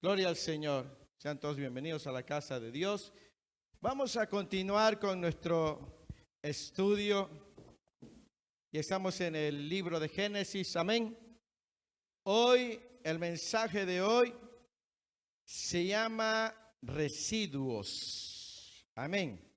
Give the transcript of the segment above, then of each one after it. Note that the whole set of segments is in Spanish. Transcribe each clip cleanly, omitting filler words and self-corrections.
Gloria al Señor. Sean todos bienvenidos a la casa de Dios. Vamos a continuar con nuestro estudio y estamos en el libro de Génesis. Amén. Hoy, el mensaje de hoy se llama residuos. Amén.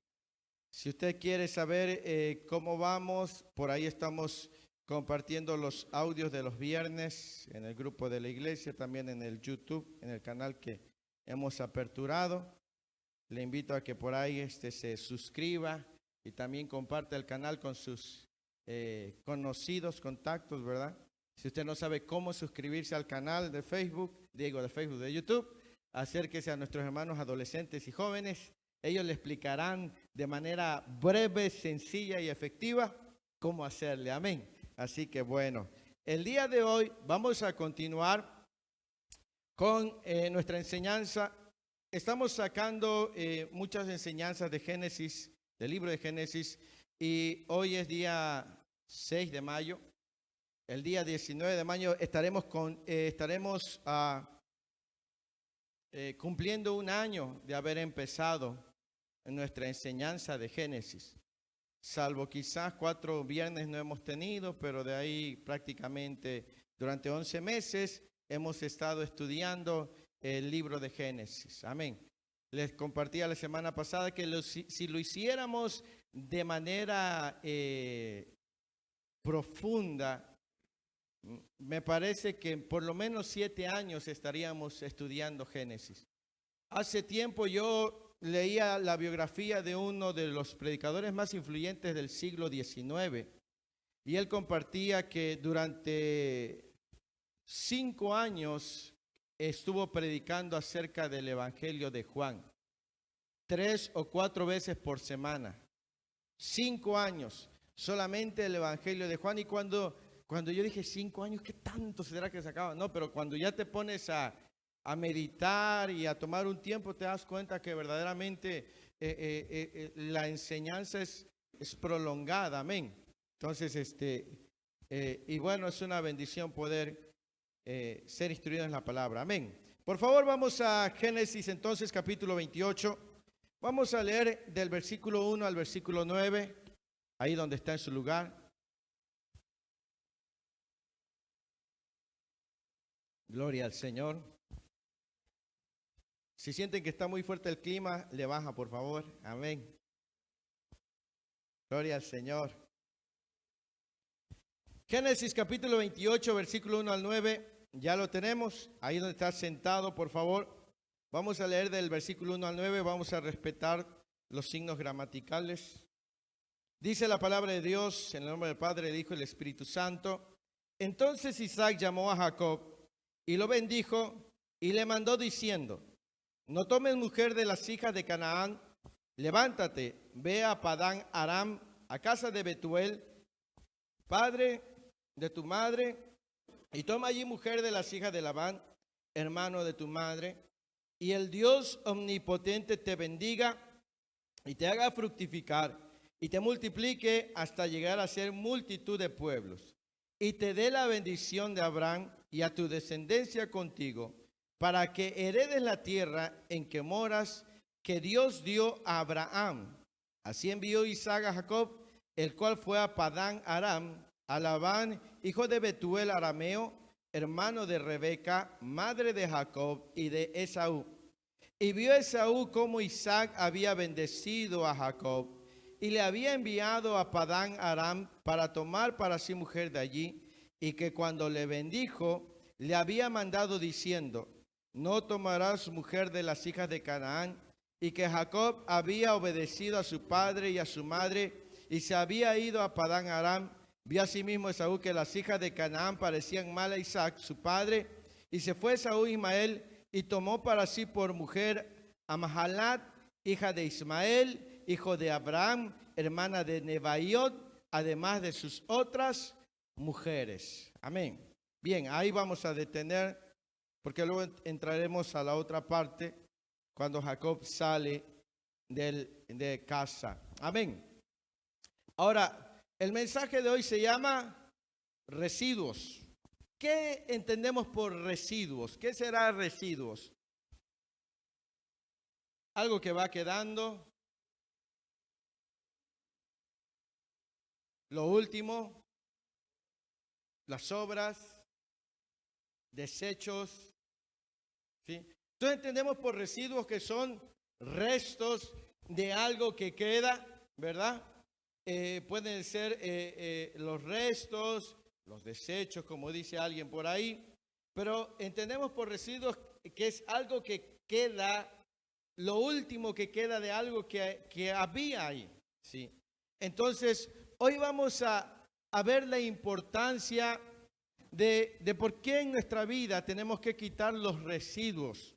Si usted quiere saber cómo vamos, por ahí estamos compartiendo los audios de los viernes en el grupo de la iglesia, también en el YouTube, en el canal que hemos aperturado. Le invito a que por ahí se suscriba y también comparte el canal con sus conocidos, contactos, ¿verdad? Si usted no sabe cómo suscribirse al canal de Facebook, de YouTube, acérquese a nuestros hermanos adolescentes y jóvenes. Ellos le explicarán de manera breve, sencilla y efectiva cómo hacerle. Amén. Así que bueno, el día de hoy vamos a continuar con nuestra enseñanza. Estamos sacando muchas enseñanzas de Génesis, del libro de Génesis, y hoy es día 6 de mayo. El día 19 de mayo estaremos cumpliendo un año de haber empezado nuestra enseñanza de Génesis. Salvo quizás 4 viernes no hemos tenido, pero de ahí prácticamente durante 11 meses hemos estado estudiando el libro de Génesis. Amén. Les compartí la semana pasada que si lo hiciéramos de manera profunda, me parece que por lo menos 7 años estaríamos estudiando Génesis. Hace tiempo yo leía la biografía de uno de los predicadores más influyentes del siglo XIX y él compartía que durante 5 años estuvo predicando acerca del Evangelio de Juan, 3 o 4 veces por semana. 5 años, solamente el Evangelio de Juan. Y cuando yo dije 5 años, ¿qué tanto será que sacaba? No, pero cuando ya te pones a meditar y a tomar un tiempo, te das cuenta que verdaderamente la enseñanza es prolongada. Amén. Entonces, y bueno, es una bendición poder ser instruido en la palabra. Amén. Por favor, vamos a Génesis entonces, capítulo 28. Vamos a leer del versículo 1 al versículo 9, ahí donde está en su lugar. Gloria al Señor. Si sienten que está muy fuerte el clima, le baja, por favor. Amén. Gloria al Señor. Génesis capítulo 28, versículo 1 al 9. Ya lo tenemos. Ahí donde está sentado, por favor. Vamos a leer del versículo 1 al 9. Vamos a respetar los signos gramaticales. Dice la palabra de Dios en el nombre del Padre, del Hijo y del Espíritu Santo. Entonces Isaac llamó a Jacob y lo bendijo y le mandó diciendo: no tomes mujer de las hijas de Canaán, levántate, ve a Padán Aram, a casa de Betuel, padre de tu madre, y toma allí mujer de las hijas de Labán, hermano de tu madre, y el Dios omnipotente te bendiga y te haga fructificar y te multiplique hasta llegar a ser multitud de pueblos, y te dé la bendición de Abraham y a tu descendencia contigo, para que heredes la tierra en que moras, que Dios dio a Abraham. Así envió Isaac a Jacob, el cual fue a Padán Aram, a Labán, hijo de Betuel arameo, hermano de Rebeca, madre de Jacob y de Esaú. Y vio Esaú cómo Isaac había bendecido a Jacob, y le había enviado a Padán Aram para tomar para sí mujer de allí, y que cuando le bendijo, le había mandado diciendo: no tomarás mujer de las hijas de Canaán, y que Jacob había obedecido a su padre y a su madre, y se había ido a Padán Aram. Vio asimismo Esaú que las hijas de Canaán parecían mal a Isaac, su padre, y se fue Esaú Ismael, y tomó para sí por mujer a Mahalat, hija de Ismael, hijo de Abraham, hermana de Nebaiot, además de sus otras mujeres. Amén. Bien, ahí vamos a detener, porque luego entraremos a la otra parte cuando Jacob sale de casa. Amén. Ahora, el mensaje de hoy se llama residuos. ¿Qué entendemos por residuos? ¿Qué será residuos? algo que va quedando. Lo último, las sobras, desechos, ¿sí? Entonces entendemos por residuos que son restos de algo que queda, ¿verdad? Pueden ser los restos, los desechos, como dice alguien por ahí, pero entendemos por residuos que es algo que queda, lo último que queda de algo que había ahí, ¿sí? Entonces, hoy vamos a ver la importancia de por qué en nuestra vida tenemos que quitar los residuos.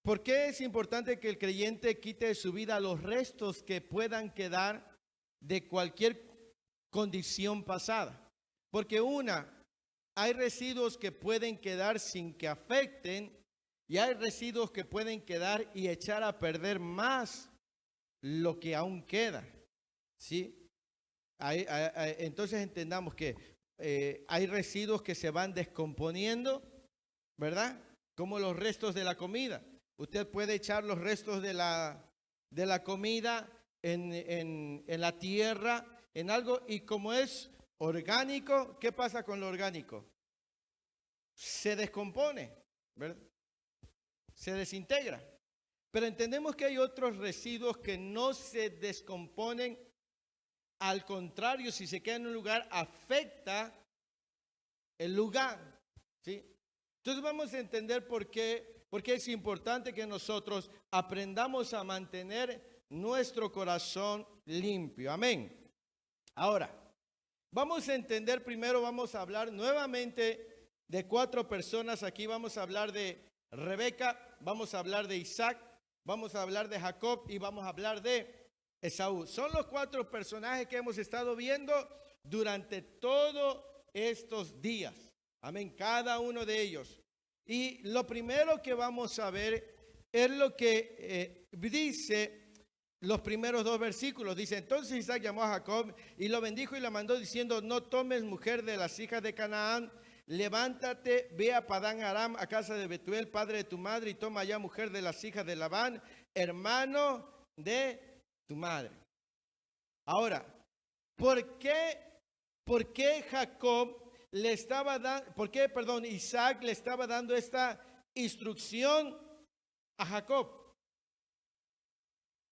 ¿Por qué es importante que el creyente quite de su vida los restos que puedan quedar de cualquier condición pasada? Porque hay residuos que pueden quedar sin que afecten y hay residuos que pueden quedar y echar a perder más lo que aún queda, ¿sí? Entonces entendamos que hay residuos que se van descomponiendo, ¿verdad? Como los restos de la comida. Usted puede echar los restos de la comida en la tierra, en algo, y como es orgánico, ¿qué pasa con lo orgánico? Se descompone, ¿verdad? Se desintegra. Pero entendemos que hay otros residuos que no se descomponen. Al contrario, si se queda en un lugar, afecta el lugar, ¿sí? Entonces vamos a entender por qué es importante que nosotros aprendamos a mantener nuestro corazón limpio. Amén. Ahora, vamos a entender primero, vamos a hablar nuevamente de 4 personas. Aquí vamos a hablar de Rebeca, vamos a hablar de Isaac, vamos a hablar de Jacob y vamos a hablar de Esaú. Son los 4 personajes que hemos estado viendo durante todos estos días. Amén, cada uno de ellos. Y lo primero que vamos a ver es lo que dice los primeros 2 versículos. Dice, entonces Isaac llamó a Jacob y lo bendijo y la mandó diciendo, no tomes mujer de las hijas de Canaán, levántate, ve a Padán Aram, a casa de Betuel, padre de tu madre, y toma allá mujer de las hijas de Labán, hermano de tu madre. Ahora, ¿por qué Isaac le estaba dando esta instrucción a Jacob?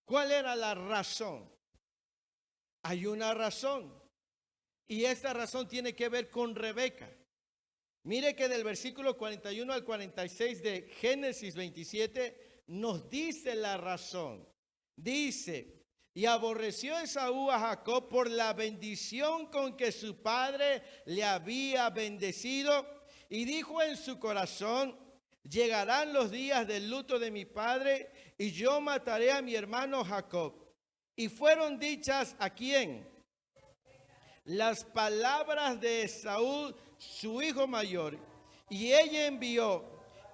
¿Cuál era la razón? Hay una razón. Y esta razón tiene que ver con Rebeca. Mire que del versículo 41 al 46 de Génesis 27 nos dice la razón. Dice, y aborreció Esaú a Jacob por la bendición con que su padre le había bendecido, y dijo en su corazón, llegarán los días del luto de mi padre, y yo mataré a mi hermano Jacob. Y fueron dichas ¿a quién? Las palabras de Esaú, su hijo mayor. Y ella envió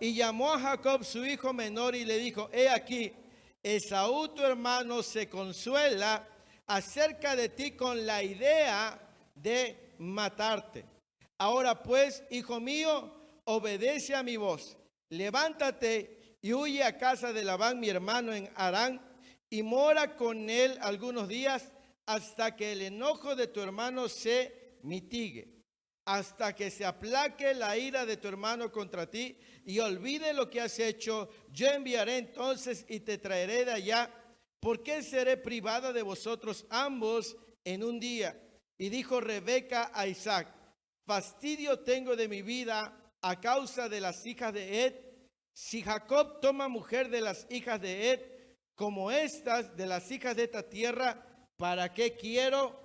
y llamó a Jacob, su hijo menor, y le dijo, he aquí, Esaú tu hermano se consuela acerca de ti con la idea de matarte. Ahora pues, hijo mío, obedece a mi voz. Levántate y huye a casa de Labán, mi hermano, en Harán, y mora con él algunos días hasta que el enojo de tu hermano se mitigue, hasta que se aplaque la ira de tu hermano contra ti y olvide lo que has hecho. Yo enviaré entonces y te traeré de allá, porque seré privada de vosotros ambos en un día. Y dijo Rebeca a Isaac, fastidio tengo de mi vida a causa de las hijas de Ed. Si Jacob toma mujer de las hijas de Ed, como estas de las hijas de esta tierra, ¿para qué quiero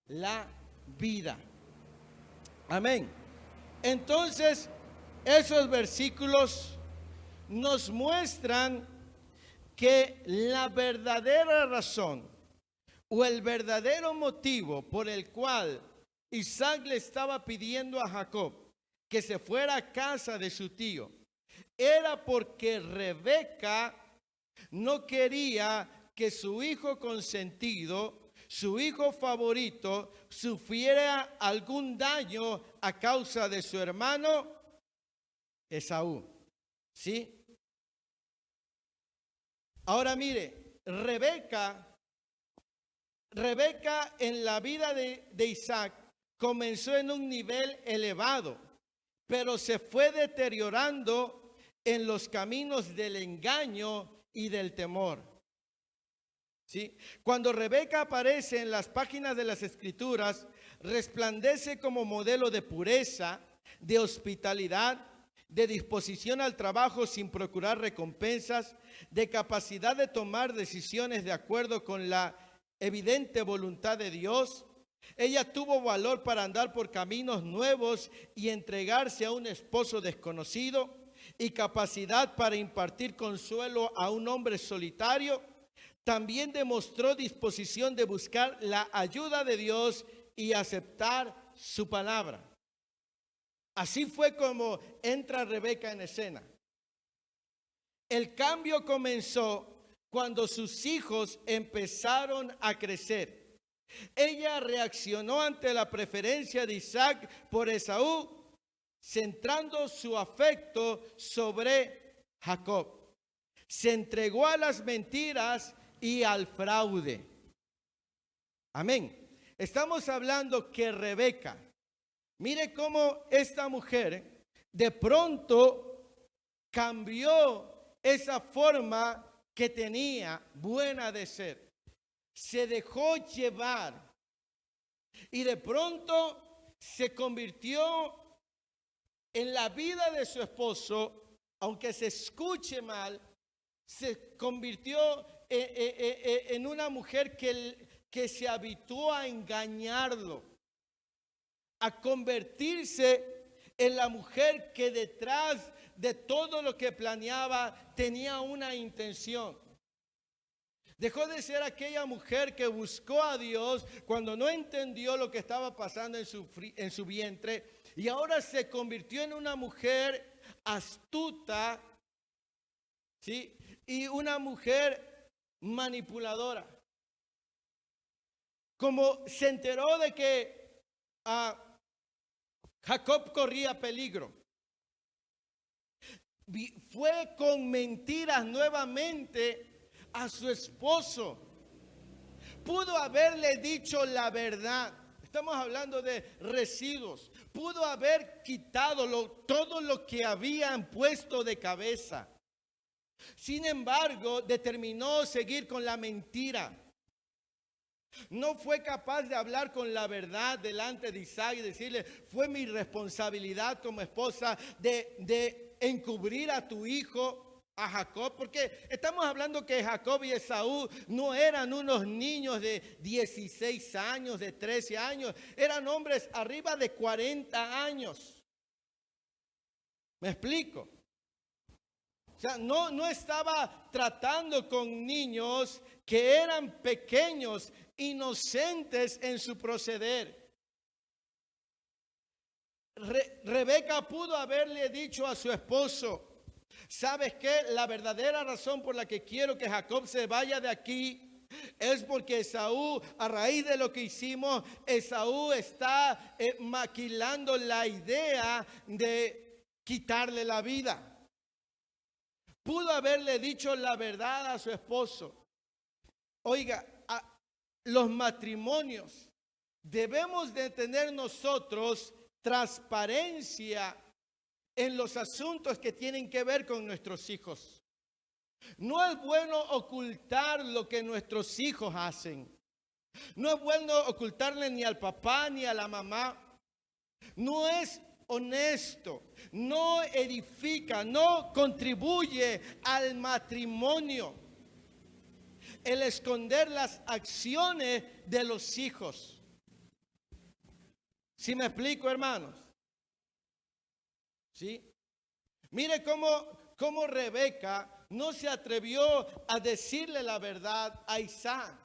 la vida? Amén. Entonces, esos versículos nos muestran que la verdadera razón o el verdadero motivo por el cual Isaac le estaba pidiendo a Jacob que se fuera a casa de su tío era porque Rebeca no quería que su hijo consentido, su hijo favorito, sufriera algún daño a causa de su hermano Esaú. ¿Sí? Ahora mire, Rebeca en la vida de Isaac comenzó en un nivel elevado, pero se fue deteriorando en los caminos del engaño y del temor. ¿Sí? Cuando Rebeca aparece en las páginas de las Escrituras, resplandece como modelo de pureza, de hospitalidad, de disposición al trabajo sin procurar recompensas, de capacidad de tomar decisiones de acuerdo con la evidente voluntad de Dios. Ella tuvo valor para andar por caminos nuevos y entregarse a un esposo desconocido, y capacidad para impartir consuelo a un hombre solitario. También demostró disposición de buscar la ayuda de Dios y aceptar su palabra. Así fue como entra Rebeca en escena. El cambio comenzó cuando sus hijos empezaron a crecer. Ella reaccionó ante la preferencia de Isaac por Esaú, centrando su afecto sobre Jacob. Se entregó a las mentiras y al fraude. Amén. Estamos hablando que Rebeca, mire cómo esta mujer de pronto cambió esa forma que tenía buena de ser. Se dejó llevar y de pronto se convirtió en la vida de su esposo, aunque se escuche mal, se convirtió en una mujer que se habituó a engañarlo, a convertirse en la mujer que detrás de todo lo que planeaba tenía una intención. Dejó de ser aquella mujer que buscó a Dios cuando no entendió lo que estaba pasando en su vientre, y ahora se convirtió en una mujer astuta, ¿sí? Y una mujer manipuladora. Como se enteró de que Jacob corría peligro, fue con mentiras nuevamente a su esposo. Pudo haberle dicho la verdad. Estamos hablando de residuos. Pudo haber quitado todo lo que habían puesto de cabeza. Sin embargo, determinó seguir con la mentira. No fue capaz de hablar con la verdad delante de Isaac y decirle: fue mi responsabilidad como esposa de encubrir a tu hijo, a Jacob, porque estamos hablando que Jacob y Esaú no eran unos niños de 16 años, de 13 años, eran hombres arriba de 40 años. ¿Me explico? O sea, no estaba tratando con niños que eran pequeños, inocentes en su proceder. Rebeca pudo haberle dicho a su esposo: ¿sabes qué? La verdadera razón por la que quiero que Jacob se vaya de aquí es porque Esaú, a raíz de lo que hicimos, Esaú está maquilando la idea de quitarle la vida. Pudo haberle dicho la verdad a su esposo. Oiga, los matrimonios debemos de tener nosotros transparencia en los asuntos que tienen que ver con nuestros hijos. No es bueno ocultar lo que nuestros hijos hacen. No es bueno ocultarle ni al papá ni a la mamá. No es honesto, no edifica, no contribuye al matrimonio el esconder las acciones de los hijos. ¿Sí me explico, hermanos? ¿Sí? Mire cómo Rebeca no se atrevió a decirle la verdad a Isaac.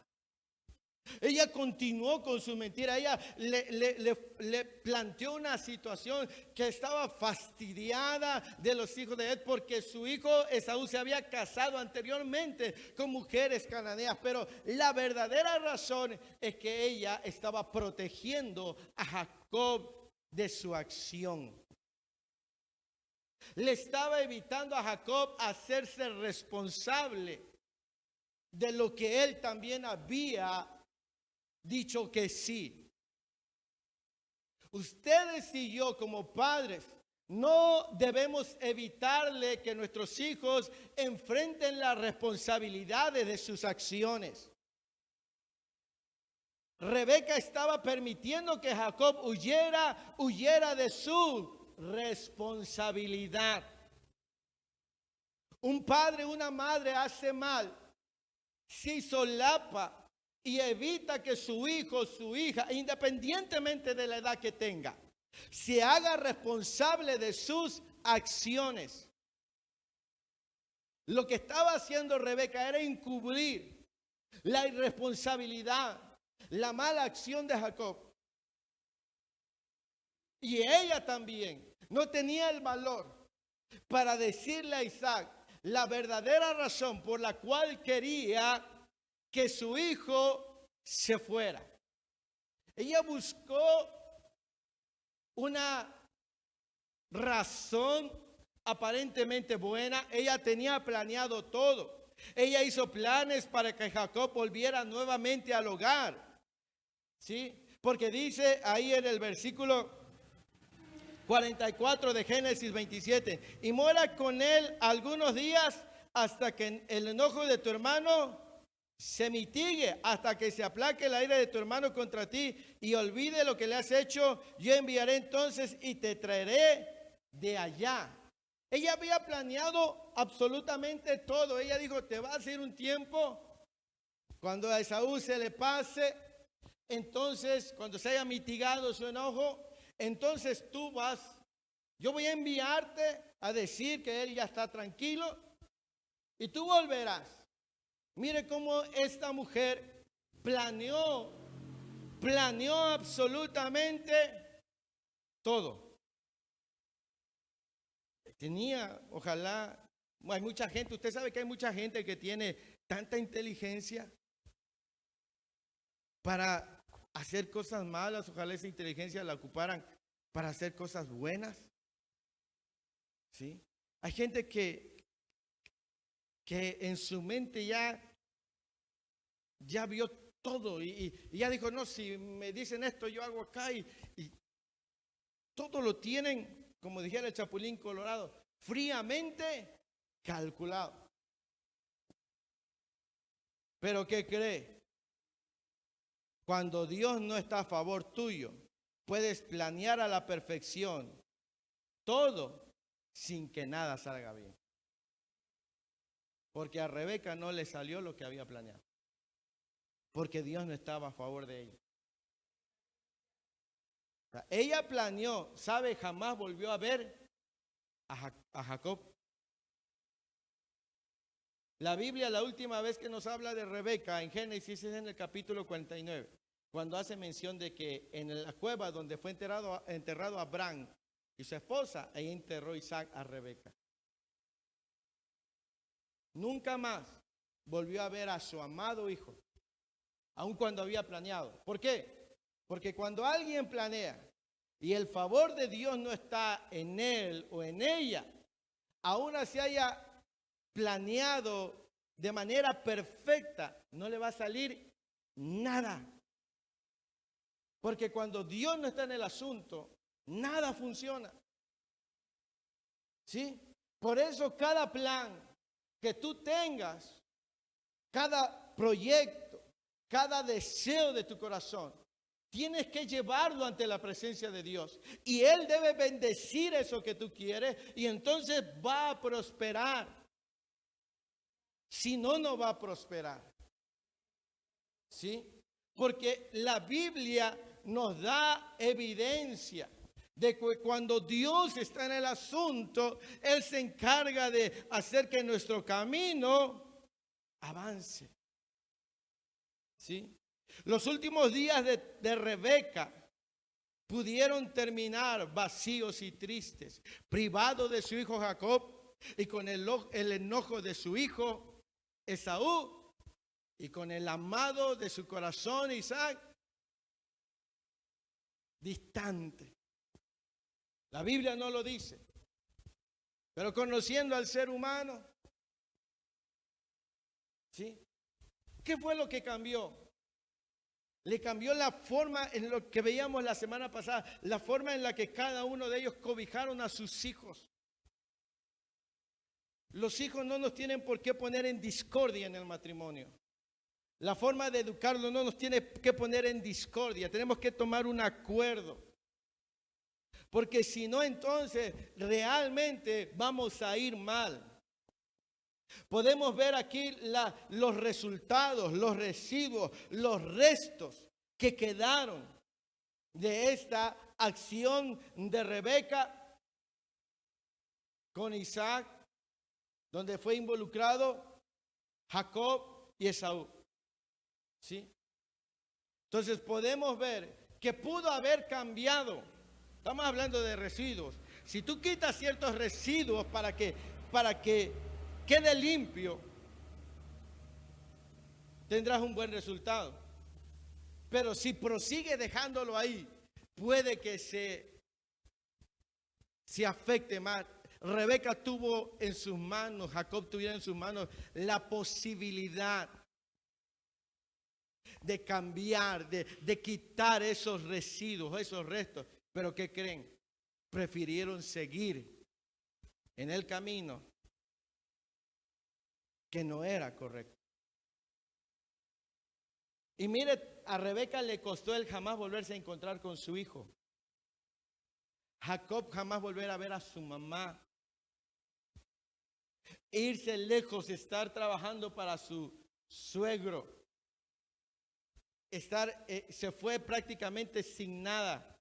Ella continuó con su mentira. Ella le planteó una situación que estaba fastidiada de los hijos de él, porque su hijo Esaú se había casado anteriormente con mujeres cananeas. Pero la verdadera razón es que ella estaba protegiendo a Jacob de su acción. Le estaba evitando a Jacob hacerse responsable de lo que él también había dicho que sí. Ustedes y yo como padres no debemos evitarle que nuestros hijos enfrenten las responsabilidades de sus acciones. Rebeca estaba permitiendo que Jacob huyera de su responsabilidad. Un padre, una madre hace mal si solapa y evita que su hijo o su hija, independientemente de la edad que tenga, se haga responsable de sus acciones. Lo que estaba haciendo Rebeca era encubrir la irresponsabilidad, la mala acción de Jacob. Y ella también no tenía el valor para decirle a Isaac la verdadera razón por la cual quería que su hijo se fuera. Ella buscó una razón aparentemente buena. Ella tenía planeado todo. Ella hizo planes para que Jacob volviera nuevamente al hogar. ¿Sí? Porque dice ahí en el versículo 44 de Génesis 27, y mora con él algunos días hasta que el enojo de tu hermano se mitigue, hasta que se aplaque la ira de tu hermano contra ti y olvide lo que le has hecho. Yo enviaré entonces y te traeré de allá. Ella había planeado absolutamente todo. Ella dijo, te vas a ir un tiempo, cuando a Esaú se le pase, entonces cuando se haya mitigado su enojo, entonces tú vas, yo voy a enviarte a decir que él ya está tranquilo y tú volverás. Mire cómo esta mujer planeó absolutamente todo. Tenía, ojalá, hay mucha gente, usted sabe que hay mucha gente que tiene tanta inteligencia para hacer cosas malas. Ojalá esa inteligencia la ocuparan para hacer cosas buenas. ¿Sí? Hay gente que en su mente ya vio todo y ya dijo, no, si me dicen esto, yo hago acá y todo lo tienen, como dijera el Chapulín Colorado, fríamente calculado. Pero ¿qué cree? Cuando Dios no está a favor tuyo, puedes planear a la perfección todo sin que nada salga bien. Porque a Rebeca no le salió lo que había planeado. Porque Dios no estaba a favor de ella. O sea, ella planeó, ¿sabe? Jamás volvió a ver a Jacob. La Biblia, la última vez que nos habla de Rebeca en Génesis es en el capítulo 49, cuando hace mención de que en la cueva donde fue enterrado Abraham y su esposa, ahí enterró Isaac a Rebeca. Nunca más volvió a ver a su amado hijo, aun cuando había planeado. ¿Por qué? Porque cuando alguien planea y el favor de Dios no está en él o en ella, aún así haya planeado de manera perfecta, no le va a salir nada. Porque cuando Dios no está en el asunto, nada funciona. ¿Sí? Por eso cada plan que tú tengas, cada proyecto, cada deseo de tu corazón, tienes que llevarlo ante la presencia de Dios. Y Él debe bendecir eso que tú quieres y entonces va a prosperar. Si no, no va a prosperar. ¿Sí? Porque la Biblia nos da evidencia de que cuando Dios está en el asunto, Él se encarga de hacer que nuestro camino avance. ¿Sí? Los últimos días de Rebeca pudieron terminar vacíos y tristes, privados de su hijo Jacob y con el enojo de su hijo Esaú y con el amado de su corazón Isaac distante. La Biblia no lo dice, pero conociendo al ser humano, ¿sí? ¿Qué fue lo que cambió? Le cambió la forma en lo que veíamos la semana pasada, la forma en la que cada uno de ellos cobijaron a sus hijos. Los hijos no nos tienen por qué poner en discordia en el matrimonio. La forma de educarlos no nos tiene que poner en discordia. Tenemos que tomar un acuerdo. Porque si no, entonces realmente vamos a ir mal. Podemos ver aquí los resultados, los residuos, los restos que quedaron de esta acción de Rebeca con Isaac, donde fue involucrado Jacob y Esaú. ¿Sí? Entonces podemos ver que pudo haber cambiado. Estamos hablando de residuos. Si tú quitas ciertos residuos para que quede limpio, tendrás un buen resultado. Pero si prosigue dejándolo ahí, puede que se afecte más. Rebeca tuvo en sus manos, Jacob tuviera en sus manos la posibilidad de cambiar, de quitar esos residuos, esos restos. Pero ¿qué creen? Prefirieron seguir en el camino que no era correcto. Y mire, a Rebeca le costó el jamás volverse a encontrar con su hijo. Jacob jamás volver a ver a su mamá. Irse lejos, estar trabajando para su suegro. Se fue prácticamente sin nada.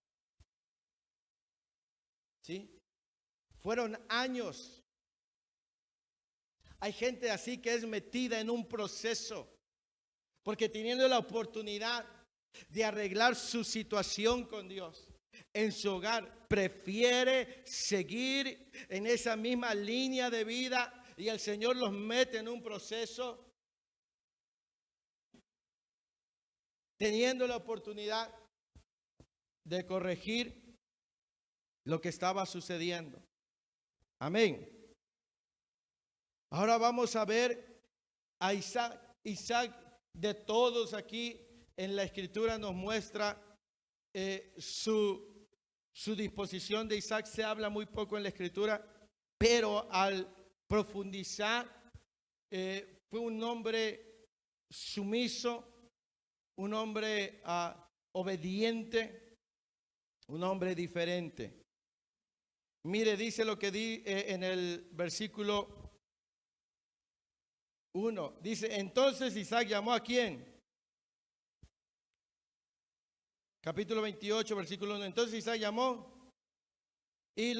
¿Sí? Fueron años. Hay gente así que es metida en un proceso, porque teniendo la oportunidad de arreglar su situación con Dios en su hogar, prefiere seguir en esa misma línea de vida y el Señor los mete en un proceso, teniendo la oportunidad de corregir lo que estaba sucediendo. Amén. Ahora vamos a ver a Isaac. Isaac, de todos aquí en la escritura, nos muestra su disposición de Isaac. Se habla muy poco en la escritura, pero al profundizar, fue un hombre sumiso, un hombre obediente, un hombre diferente. Mire, dice lo que di en el versículo 1. Dice, entonces Isaac llamó ¿a quién? Capítulo 28, versículo 1. Entonces Isaac llamó y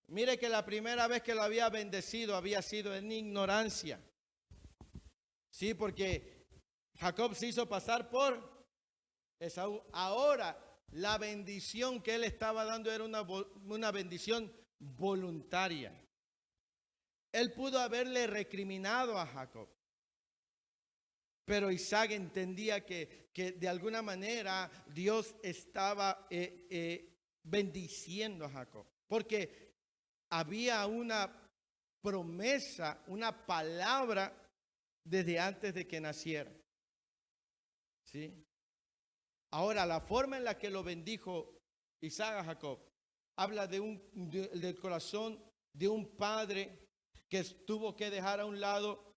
mire que la primera vez que lo había bendecido había sido en ignorancia. Sí, porque Jacob se hizo pasar por Esaú. Ahora, la bendición que él estaba dando era una bendición voluntaria. Él pudo haberle recriminado a Jacob, pero Isaac entendía que de alguna manera Dios estaba bendiciendo a Jacob, porque había una promesa, una palabra desde antes de que naciera. ¿Sí? Ahora, la forma en la que lo bendijo Isaac a Jacob habla del corazón de un padre que tuvo que dejar a un lado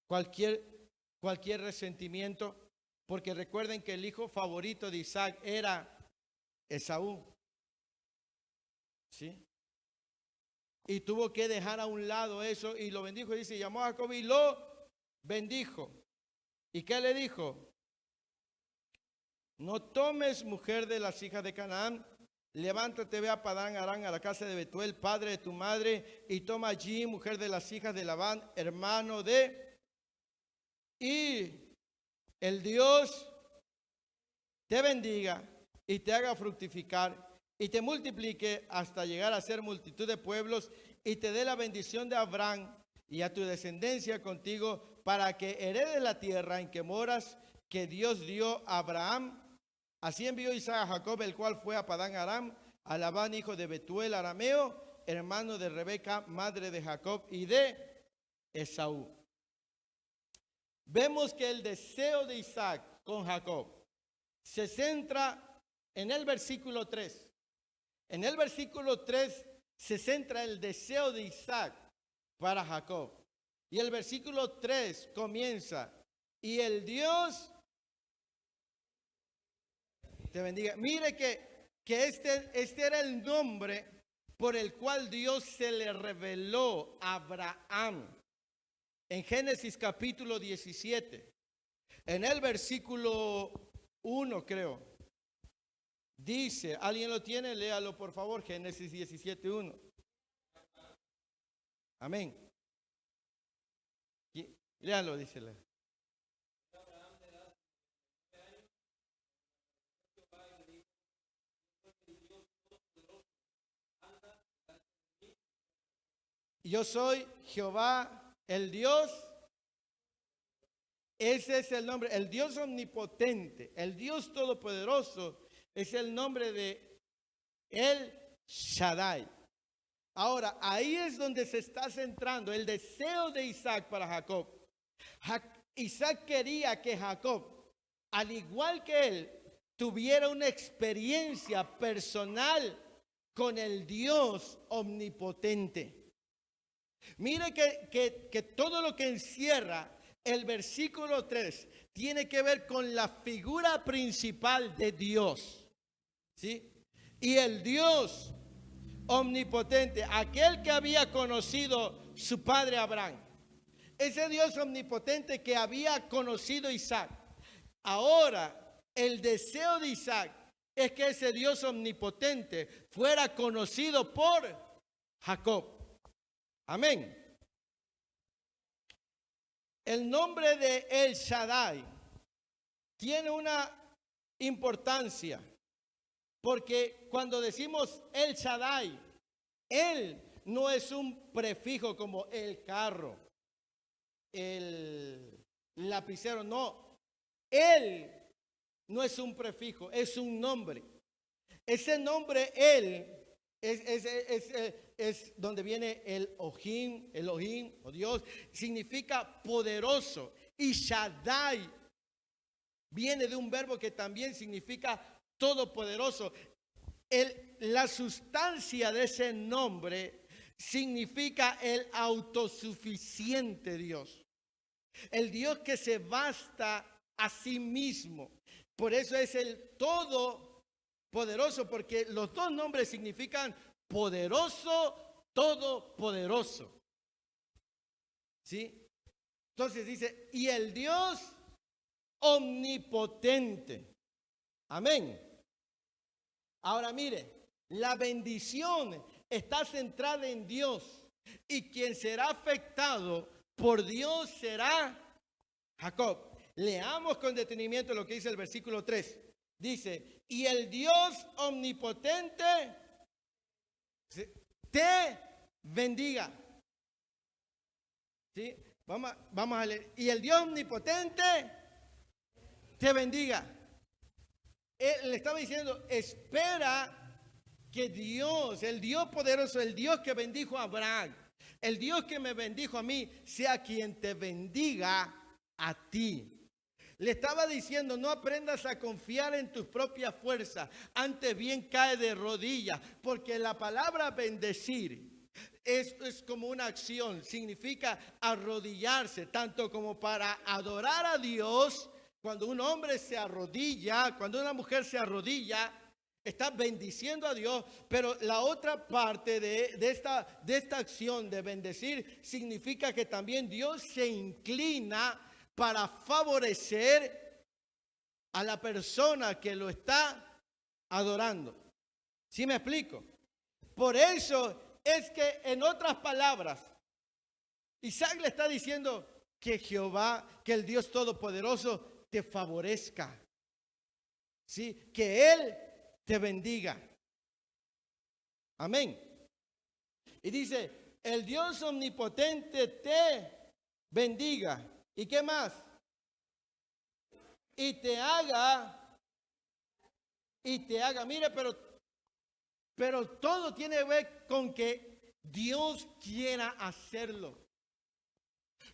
cualquier resentimiento, porque recuerden que el hijo favorito de Isaac era Esaú. ¿Sí? Y tuvo que dejar a un lado eso y lo bendijo. Dice, llamó a Jacob y lo bendijo. ¿Y qué le dijo? No tomes mujer de las hijas de Canaán. Levántate, ve a Padán Aram, a la casa de Betuel, padre de tu madre, y toma allí mujer de las hijas de Labán, hermano de... Y el Dios te bendiga y te haga fructificar y te multiplique hasta llegar a ser multitud de pueblos y te dé la bendición de Abraham y a tu descendencia contigo para que heredes la tierra en que moras, que Dios dio a Abraham. Así envió Isaac a Jacob, el cual fue a Padán Aram, a Labán, hijo de Betuel arameo, hermano de Rebeca, madre de Jacob y de Esaú. vemos que el deseo de Isaac con Jacob se centra en el versículo 3. En el versículo 3 se centra el deseo de Isaac para Jacob. Y el versículo 3 comienza, y el Dios te bendiga. Mire que este era el nombre por el cual Dios se le reveló a Abraham. En Génesis capítulo 17, en el versículo 1 creo, dice, ¿alguien lo tiene? Léalo por favor, Génesis 17, 1. Amén. Léalo, dícele. Yo soy Jehová, el Dios. Ese es el nombre, el Dios omnipotente, el Dios todopoderoso, es el nombre de El Shaddai. Ahora, ahí es donde se está centrando el deseo de Isaac para Jacob. Isaac quería que Jacob, al igual que él, tuviera una experiencia personal con el Dios omnipotente. Mire que todo lo que encierra el versículo 3 tiene que ver con la figura principal de Dios. ¿Sí? Y el Dios omnipotente, aquel que había conocido su padre Abraham, ese Dios omnipotente que había conocido Isaac. Ahora, el deseo de Isaac es que ese Dios omnipotente fuera conocido por Jacob. Amén. El nombre de El Shaddai tiene una importancia, porque cuando decimos El Shaddai, él no es un prefijo como el carro, el lapicero, no. Él no es un prefijo, es un nombre. Ese nombre, él, es donde viene el Elohim o Dios, significa poderoso. Y Shaddai viene de un verbo que también significa todopoderoso. La sustancia de ese nombre significa el autosuficiente Dios. El Dios que se basta a sí mismo. Por eso es el todopoderoso, porque los dos nombres significan poderoso, todopoderoso. ¿Sí? Entonces dice, y el Dios omnipotente. Amén. Ahora mire, la bendición está centrada en Dios, y quien será afectado por Dios será Jacob. Leamos con detenimiento lo que dice el versículo 3. Dice, y el Dios omnipotente te bendiga. ¿Sí? Vamos a leer. Y el Dios omnipotente te bendiga. Él le estaba diciendo, espera que Dios, el Dios poderoso, el Dios que bendijo a Abraham, el Dios que me bendijo a mí, sea quien te bendiga a ti. Le estaba diciendo, no aprendas a confiar en tus propias fuerzas, antes bien cae de rodillas, porque la palabra bendecir es como una acción, significa arrodillarse, tanto como para adorar a Dios. Cuando un hombre se arrodilla, cuando una mujer se arrodilla, está bendiciendo a Dios, pero la otra parte de esta acción de bendecir significa que también Dios se inclina para favorecer a la persona que lo está adorando. ¿Sí me explico? Por eso es que, en otras palabras, Isaac le está diciendo que Jehová, que el Dios Todopoderoso te favorezca. ¿Sí? Que Él te bendiga. Amén. Y dice, el Dios omnipotente te bendiga. ¿Y qué más? Y te haga, mire, pero todo tiene que ver con que Dios quiera hacerlo.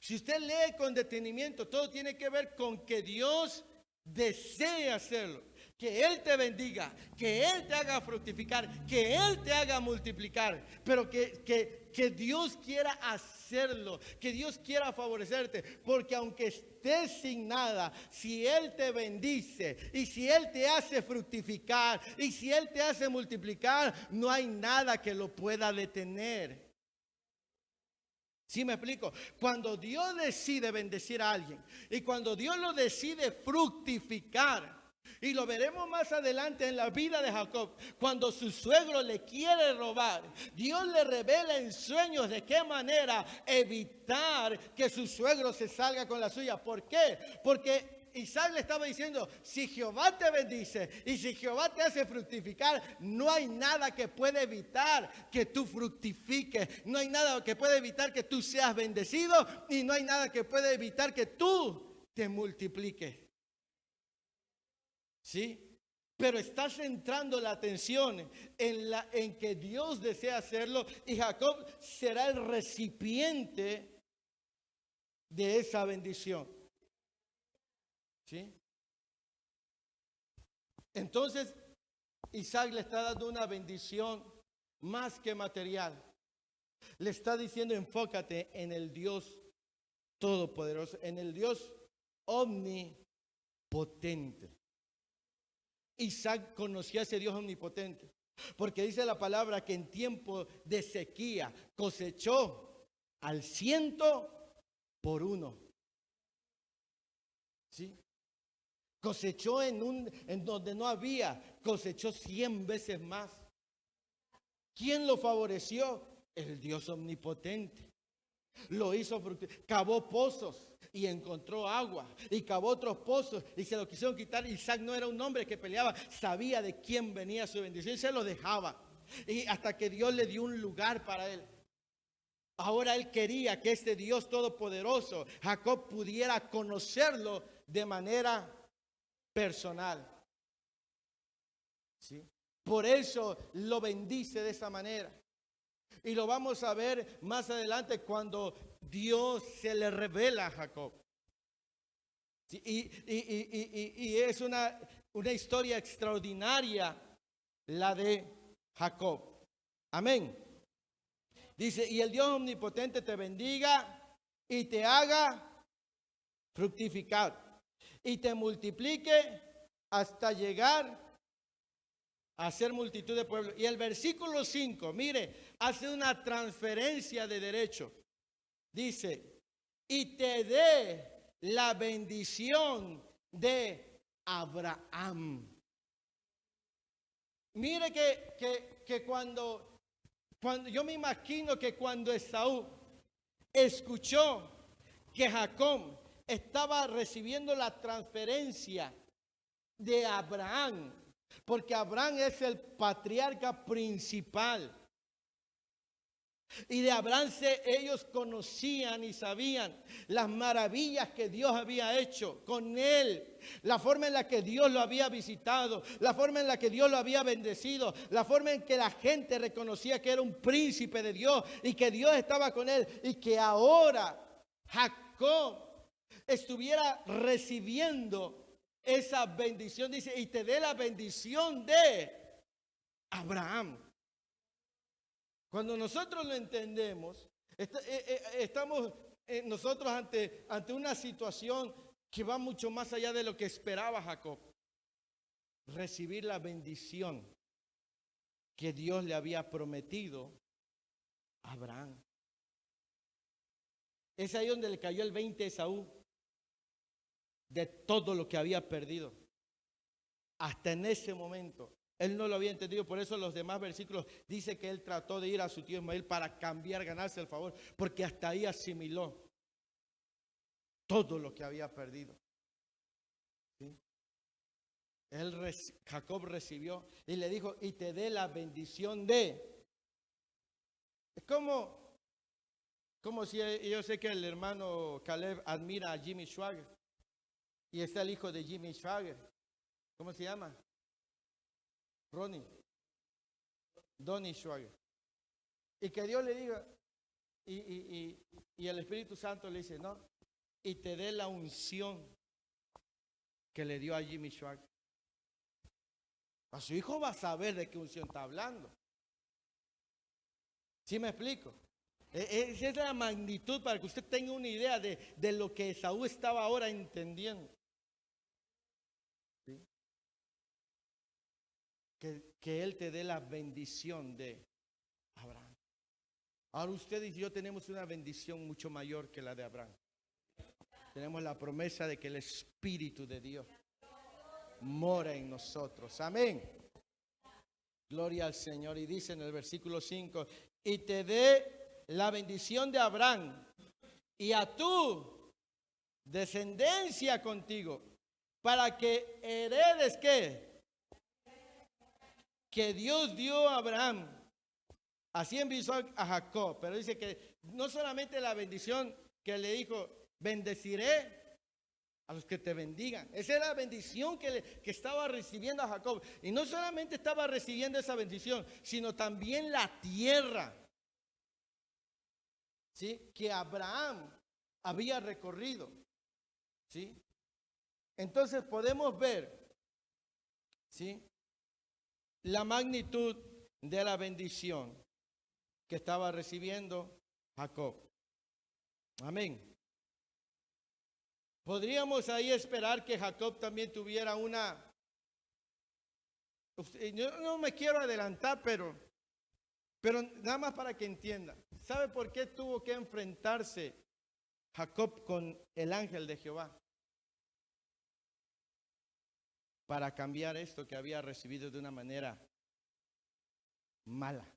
Si usted lee con detenimiento, todo tiene que ver con que Dios desea hacerlo. Que Él te bendiga, que Él te haga fructificar, que Él te haga multiplicar, pero que Dios quiera hacerlo, que Dios quiera favorecerte, porque aunque estés sin nada, si Él te bendice y si Él te hace fructificar y si Él te hace multiplicar, no hay nada que lo pueda detener. ¿Sí me explico? Cuando Dios decide bendecir a alguien y cuando Dios lo decide fructificar, y lo veremos más adelante en la vida de Jacob, cuando su suegro le quiere robar, Dios le revela en sueños de qué manera evitar que su suegro se salga con la suya. ¿Por qué? Porque Isaac le estaba diciendo, si Jehová te bendice y si Jehová te hace fructificar, no hay nada que pueda evitar que tú fructifiques, no hay nada que pueda evitar que tú seas bendecido y no hay nada que pueda evitar que tú te multipliques. ¿Sí? Pero está centrando la atención en que Dios desea hacerlo y Jacob será el recipiente de esa bendición. ¿Sí? Entonces, Isaac le está dando una bendición más que material. Le está diciendo, enfócate en el Dios todopoderoso, en el Dios omnipotente. Isaac conocía a ese Dios omnipotente, porque dice la palabra que en tiempo de sequía cosechó al 100 por 1. ¿Sí? Cosechó en donde no había, cosechó 100 veces más. ¿Quién lo favoreció? El Dios omnipotente. Lo hizo, cavó pozos y encontró agua, y cavó otros pozos y se lo quisieron quitar. Isaac no era un hombre que peleaba, sabía de quién venía su bendición y se lo dejaba, y hasta que Dios le dio un lugar para él. Ahora él quería que este Dios todopoderoso, Jacob, pudiera conocerlo de manera personal. ¿Sí? Por eso lo bendice de esa manera. Y lo vamos a ver más adelante cuando Dios se le revela a Jacob. ¿Sí? Y es una historia extraordinaria la de Jacob. Amén. Dice, y el Dios omnipotente te bendiga y te haga fructificar y te multiplique hasta llegar a ser multitud de pueblos. Y el versículo 5, mire, hace una transferencia de derecho. Dice, y te dé la bendición de Abraham. Mire que cuando yo me imagino que cuando Esaú escuchó que Jacob estaba recibiendo la transferencia de Abraham, porque Abraham es el patriarca principal. Y de Abraham ellos conocían y sabían las maravillas que Dios había hecho con él, la forma en la que Dios lo había visitado, la forma en la que Dios lo había bendecido, la forma en que la gente reconocía que era un príncipe de Dios y que Dios estaba con él, y que ahora Jacob estuviera recibiendo esa bendición. Dice, y te dé la bendición de Abraham. Cuando nosotros lo entendemos, estamos nosotros ante una situación que va mucho más allá de lo que esperaba Jacob. Recibir la bendición que Dios le había prometido a Abraham. Es ahí donde le cayó el 20 a Esaú de todo lo que había perdido. Hasta en ese momento él no lo había entendido. Por eso los demás versículos dice que él trató de ir a su tío Ismael para cambiar, ganarse el favor, porque hasta ahí asimiló todo lo que había perdido. ¿Sí? Jacob recibió y le dijo, y te dé la bendición de. Es como si yo sé que el hermano Caleb admira a Jimmy Swaggart y está el hijo de Jimmy Swaggart. ¿Cómo se llama? Donnie Swaggart. Y que Dios le diga, y el Espíritu Santo le dice, no, y te dé la unción que le dio a Jimmy Swaggart. A su hijo va a saber de qué unción está hablando. ¿Sí me explico? Esa es la magnitud para que usted tenga una idea de lo que Esaú estaba ahora entendiendo. ¿Sí? Que él te dé la bendición de Abraham. Ahora usted y yo tenemos una bendición mucho mayor que la de Abraham. Tenemos la promesa de que el Espíritu de Dios mora en nosotros. Amén. Gloria al Señor. Y dice en el versículo 5, y te dé la bendición de Abraham y a tu descendencia contigo, para que heredes ¿qué? Que Dios dio a Abraham. Así envió a Jacob, pero dice que no solamente la bendición que le dijo, bendeciré a los que te bendigan. Esa era la bendición que estaba recibiendo a Jacob. Y no solamente estaba recibiendo esa bendición, sino también la tierra, ¿sí? Que Abraham había recorrido, ¿sí? Entonces podemos ver, ¿sí? La magnitud de la bendición que estaba recibiendo Jacob. Amén. Podríamos ahí esperar que Jacob también tuviera una... Yo no me quiero adelantar, pero nada más para que entienda. ¿Sabe por qué tuvo que enfrentarse Jacob con el ángel de Jehová? Para cambiar esto que había recibido de una manera mala.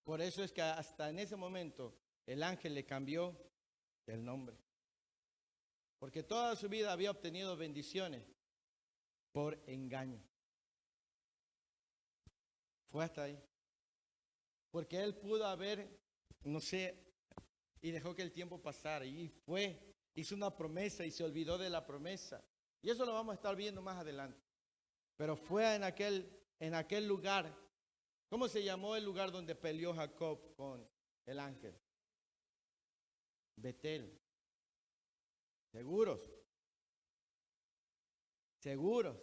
Por eso es que hasta en ese momento el ángel le cambió el nombre. Porque toda su vida había obtenido bendiciones por engaño. Fue hasta ahí. Porque él pudo haber, no sé, y dejó que el tiempo pasara. Y fue, hizo una promesa y se olvidó de la promesa. Y eso lo vamos a estar viendo más adelante. Pero fue en aquel lugar. ¿Cómo se llamó el lugar donde peleó Jacob con el ángel? Betel. ¿Seguros? ¿Seguros?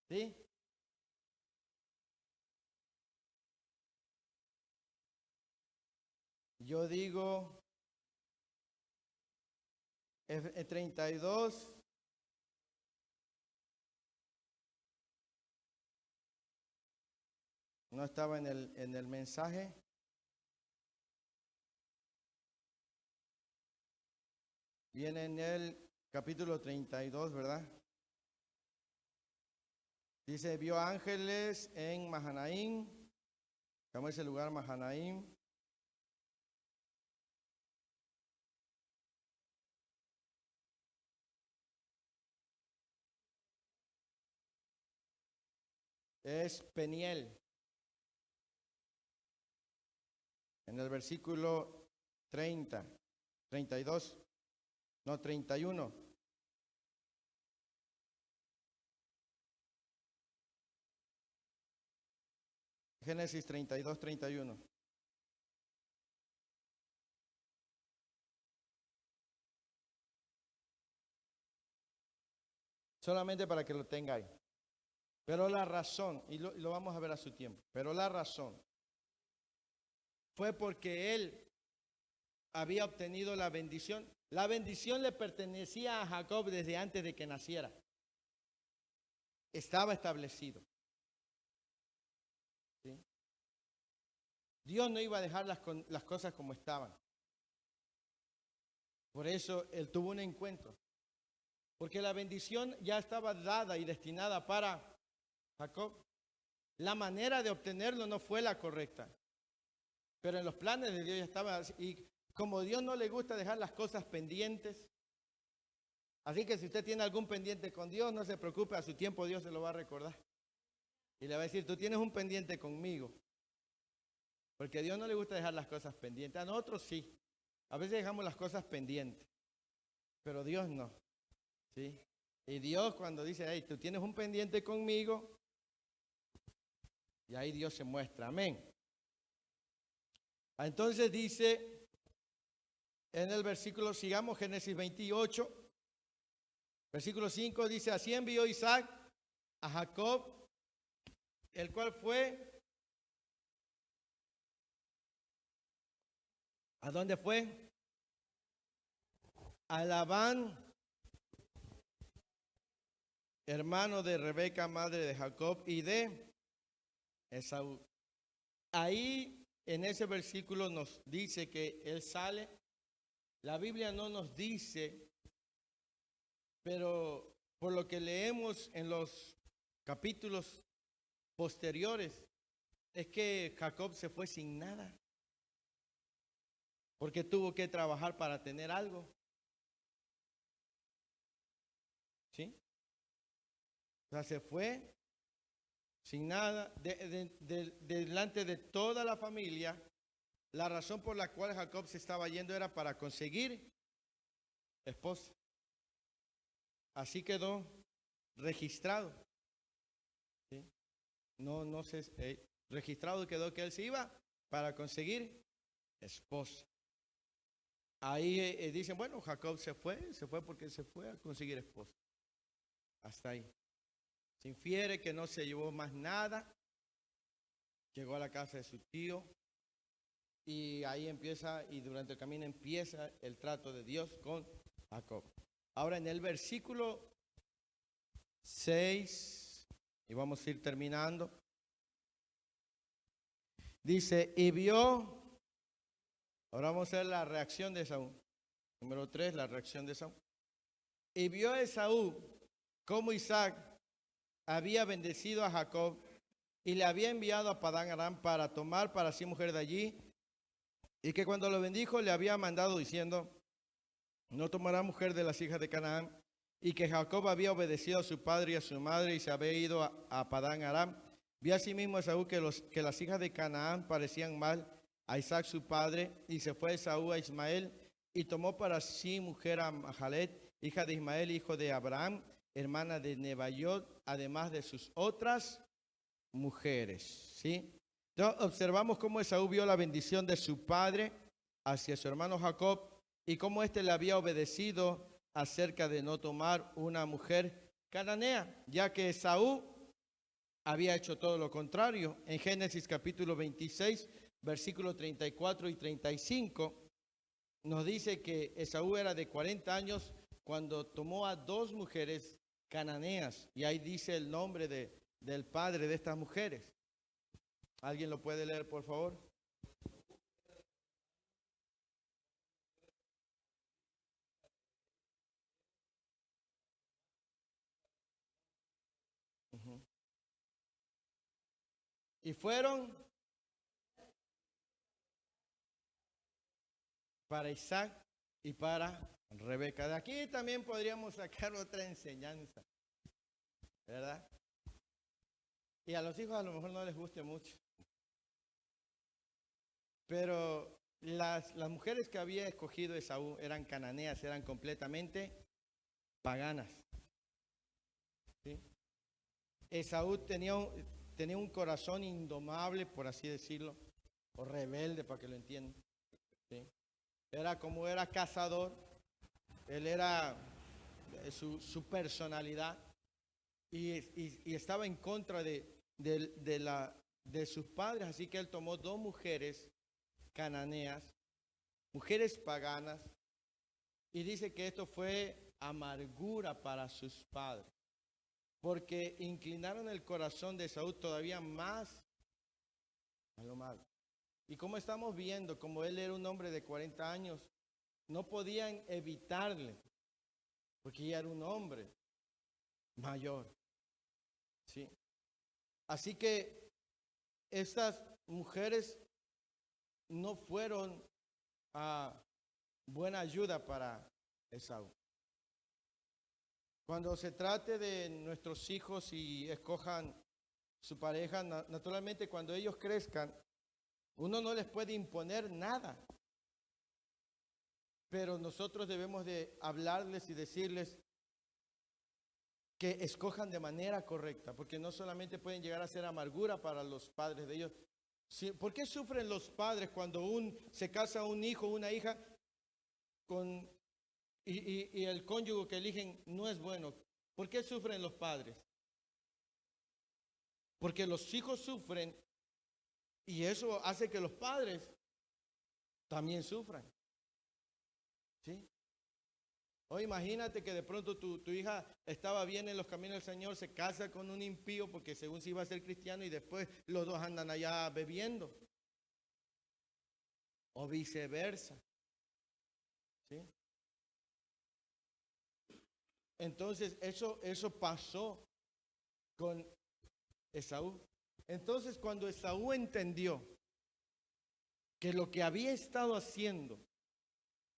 ¿Sí? Yo digo 32. No estaba en el mensaje. Viene en el capítulo 32, ¿verdad? Dice, vio ángeles en Mahanaim. ¿Cómo es el lugar Mahanaim? Es Peniel. En el versículo 30, 32, no, 31. Génesis 32, 31. Solamente para que lo tenga ahí. Pero la razón, y lo vamos a ver a su tiempo, pero la razón fue porque él había obtenido la bendición. La bendición le pertenecía a Jacob desde antes de que naciera. Estaba establecido. ¿Sí? Dios no iba a dejar las cosas como estaban. Por eso él tuvo un encuentro. Porque la bendición ya estaba dada y destinada para Jacob. La manera de obtenerlo no fue la correcta. Pero en los planes de Dios ya estaba. Y como a Dios no le gusta dejar las cosas pendientes. Así que si usted tiene algún pendiente con Dios, no se preocupe, a su tiempo Dios se lo va a recordar. Y le va a decir, tú tienes un pendiente conmigo. Porque a Dios no le gusta dejar las cosas pendientes. A nosotros sí. A veces dejamos las cosas pendientes. Pero Dios no. ¿Sí? Y Dios cuando dice, hey, tú tienes un pendiente conmigo, Y ahí Dios se muestra. Amén. Entonces dice en el versículo, sigamos Génesis 28, versículo 5, dice, así envió Isaac a Jacob, el cual fue, ¿a dónde fue? A Labán, hermano de Rebeca, madre de Jacob, y de Esaú. Ahí en ese versículo nos dice que él sale. La Biblia no nos dice, pero por lo que leemos en los capítulos posteriores, es que Jacob se fue sin nada, porque tuvo que trabajar para tener algo. ¿Sí? O sea, se fue sin nada, delante de toda la familia. La razón por la cual Jacob se estaba yendo era para conseguir esposa. Así quedó registrado. ¿Sí? No se registrado quedó que él se iba para conseguir esposa. Ahí dicen, bueno, Jacob se fue porque se fue a conseguir esposa. Hasta ahí. Se infiere que no se llevó más nada. Llegó a la casa de su tío. Y ahí empieza, y durante el camino empieza el trato de Dios con Jacob. Ahora en el versículo 6, y vamos a ir terminando, dice, y vio, ahora vamos a ver la reacción de Esaú. Número 3, la reacción de Esaú. Y vio Esaú cómo Isaac había bendecido a Jacob y le había enviado a Padán Aram para tomar para sí mujer de allí, y que cuando lo bendijo le había mandado diciendo, no tomará mujer de las hijas de Canaán, y que Jacob había obedecido a su padre y a su madre y se había ido a Padán Aram. Vio asimismo Esaú que las hijas de Canaán parecían mal a Isaac su padre, y se fue Esaú a Ismael y tomó para sí mujer a Mahalet, hija de Ismael, hijo de Abraham, hermana de Nebaiot, además de sus otras mujeres. ¿Sí? Entonces observamos cómo Esaú vio la bendición de su padre hacia su hermano Jacob y cómo éste le había obedecido acerca de no tomar una mujer cananea, ya que Esaú había hecho todo lo contrario. En Génesis capítulo 26, versículos 34 y 35, nos dice que Esaú era de 40 años cuando tomó a 2 mujeres cananeas, y ahí dice el nombre del padre de estas mujeres. ¿Alguien lo puede leer, por favor? Uh-huh. Y fueron para Isaac y para Rebeca. De aquí también podríamos sacar otra enseñanza, ¿verdad? Y a los hijos a lo mejor no les guste mucho. Pero las mujeres que había escogido Esaú eran cananeas, eran completamente paganas. ¿Sí? Esaú tenía un corazón indomable, por así decirlo, o rebelde, para que lo entiendan. ¿Sí? Era cazador, él era su personalidad, y estaba en contra de sus padres, así que él tomó 2 mujeres cananeas, mujeres paganas, y dice que esto fue amargura para sus padres, porque inclinaron el corazón de Esaú todavía más a lo malo. Y como estamos viendo, como él era un hombre de 40 años, no podían evitarle, porque ya era un hombre mayor. ¿Sí? Así que estas mujeres no fueron a buena ayuda para Esaú. Cuando se trate de nuestros hijos y escojan su pareja, naturalmente cuando ellos crezcan, uno no les puede imponer nada. Pero nosotros debemos de hablarles y decirles, que escojan de manera correcta, porque no solamente pueden llegar a ser amargura para los padres de ellos. ¿Por qué sufren los padres cuando se casa un hijo o una hija con, y el cónyuge que eligen no es bueno? ¿Por qué sufren los padres? Porque los hijos sufren y eso hace que los padres también sufran. ¿Sí? O imagínate que de pronto tu hija estaba bien en los caminos del Señor, se casa con un impío porque según se iba a ser cristiano y después los dos andan allá bebiendo. O viceversa. ¿Sí? Entonces eso pasó con Esaú. Entonces cuando Esaú entendió que lo que había estado haciendo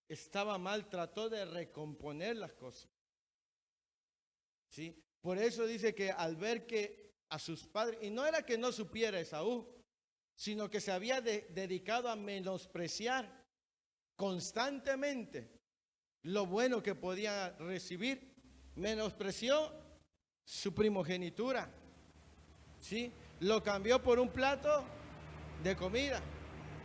estaba mal, trató de recomponer las cosas. ¿Sí? Por eso dice que al ver que a sus padres, y no era que no supiera Esaú, sino que se había dedicado a menospreciar constantemente lo bueno que podía recibir, menospreció su primogenitura. ¿Sí? Lo cambió por un plato de comida.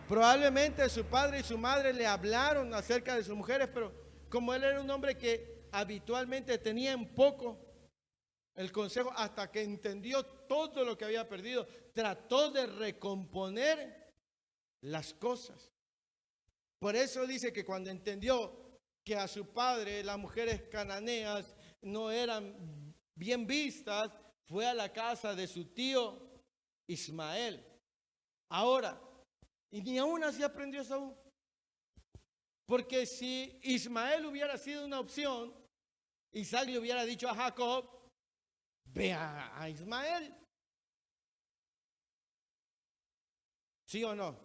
Probablemente su padre y su madre le hablaron acerca de sus mujeres, pero como él era un hombre que habitualmente tenía en poco el consejo, hasta que entendió todo lo que había perdido, trató de recomponer las cosas. Por eso dice que cuando entendió que a su padre las mujeres cananeas no eran bien vistas, fue a la casa de su tío Ismael. Ahora, y ni aún así aprendió Esaú. Porque si Ismael hubiera sido una opción, Isaac le hubiera dicho a Jacob, ve a Ismael. ¿Sí o no?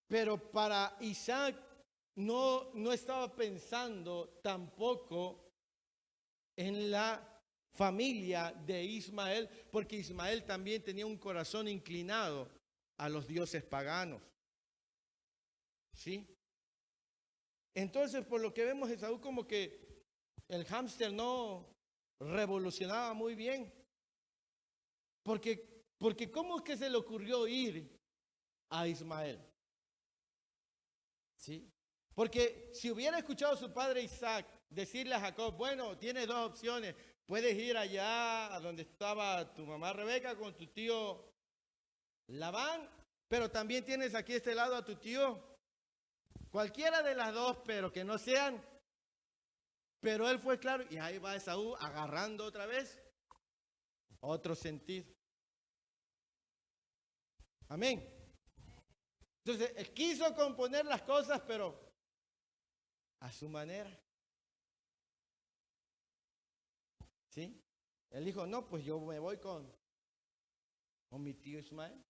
Pero para Isaac no estaba pensando tampoco en la familia de Ismael, porque Ismael también tenía un corazón inclinado a los dioses paganos. ¿Sí? Entonces, por lo que vemos, Esaú como que el hámster no revolucionaba muy bien. Porque ¿cómo es que se le ocurrió ir a Ismael? ¿Sí? Porque si hubiera escuchado a su padre Isaac decirle a Jacob, bueno, tienes dos opciones, puedes ir allá a donde estaba tu mamá Rebeca con tu tío Labán, pero también tienes aquí este lado a tu tío, cualquiera de las dos, pero que no sean. Pero él fue claro y ahí va Esaú agarrando otra vez otro sentido. Amén. Entonces, él quiso componer las cosas, pero a su manera. ¿Sí? Él dijo, no, pues yo me voy con mi tío Ismael.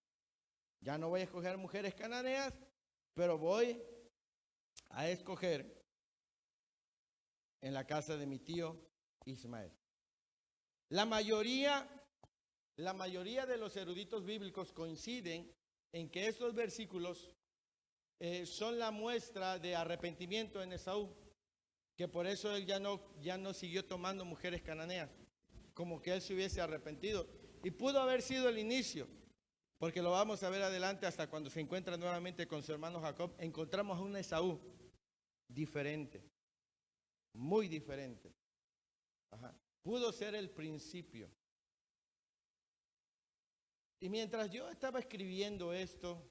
Ya no voy a escoger mujeres cananeas, pero voy a escoger en la casa de mi tío Ismael. La mayoría de los eruditos bíblicos coinciden en que estos versículos son la muestra de arrepentimiento en Esaú, que por eso él ya no siguió tomando mujeres cananeas, como que él se hubiese arrepentido. Y pudo haber sido el inicio, porque lo vamos a ver adelante hasta cuando se encuentra nuevamente con su hermano Jacob, encontramos a un Esaú diferente, muy diferente. Ajá. Pudo ser el principio. Y mientras yo estaba escribiendo esto,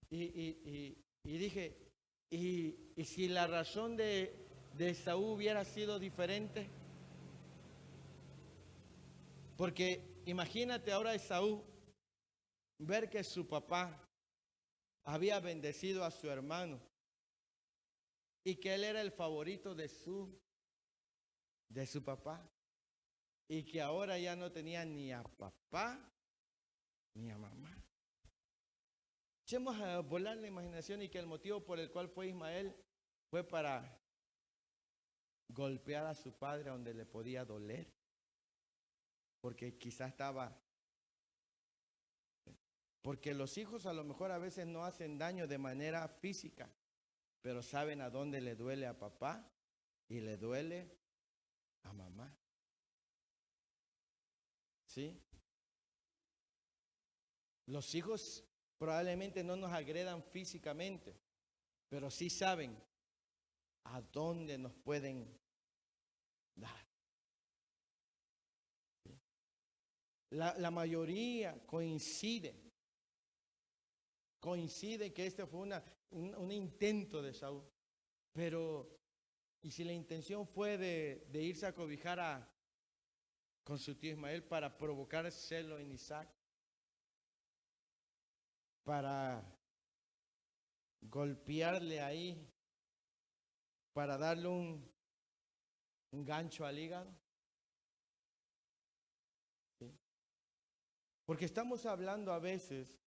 y dije, ¿y si la razón de Esaú hubiera sido diferente? Porque imagínate ahora Esaú ver que su papá había bendecido a su hermano y que él era el favorito de su papá y que ahora ya no tenía ni a papá ni a mamá. Echemos a volar la imaginación y que el motivo por el cual fue Ismael fue para golpear a su padre donde le podía doler, porque quizás porque los hijos a lo mejor a veces no hacen daño de manera física, pero saben a dónde le duele a papá y le duele a mamá. ¿sí? Los hijos probablemente no nos agredan físicamente, pero sí saben a dónde nos pueden dar. La mayoría coincide que este fue un intento de Saúl. Pero, ¿y si la intención fue de irse a cobijar con su tío Ismael para provocar celo en Isaac? Para golpearle ahí, para darle un gancho al hígado. ¿Sí? Porque estamos hablando a veces,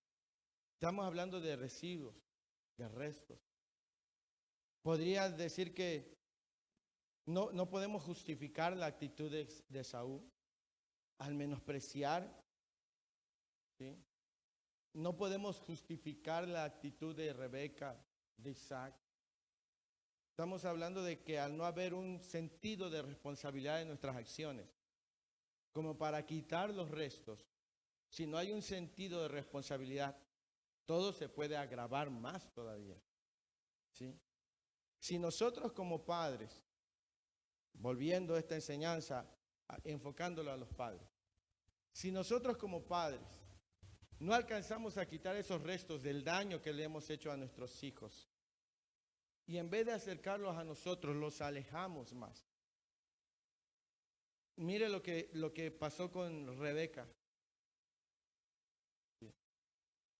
estamos hablando de residuos, de restos. Podría decir que no podemos justificar la actitud de Saúl al menospreciar, ¿sí? No podemos justificar la actitud de Rebeca, de Isaac. Estamos hablando de que al no haber un sentido de responsabilidad en nuestras acciones, como para quitar los restos, si no hay un sentido de responsabilidad, todo se puede agravar más todavía. ¿Sí? Si nosotros como padres, volviendo a esta enseñanza, enfocándolo a los padres, si nosotros como padres no alcanzamos a quitar esos restos del daño que le hemos hecho a nuestros hijos, y en vez de acercarlos a nosotros, los alejamos más. Mire lo que pasó con Rebeca.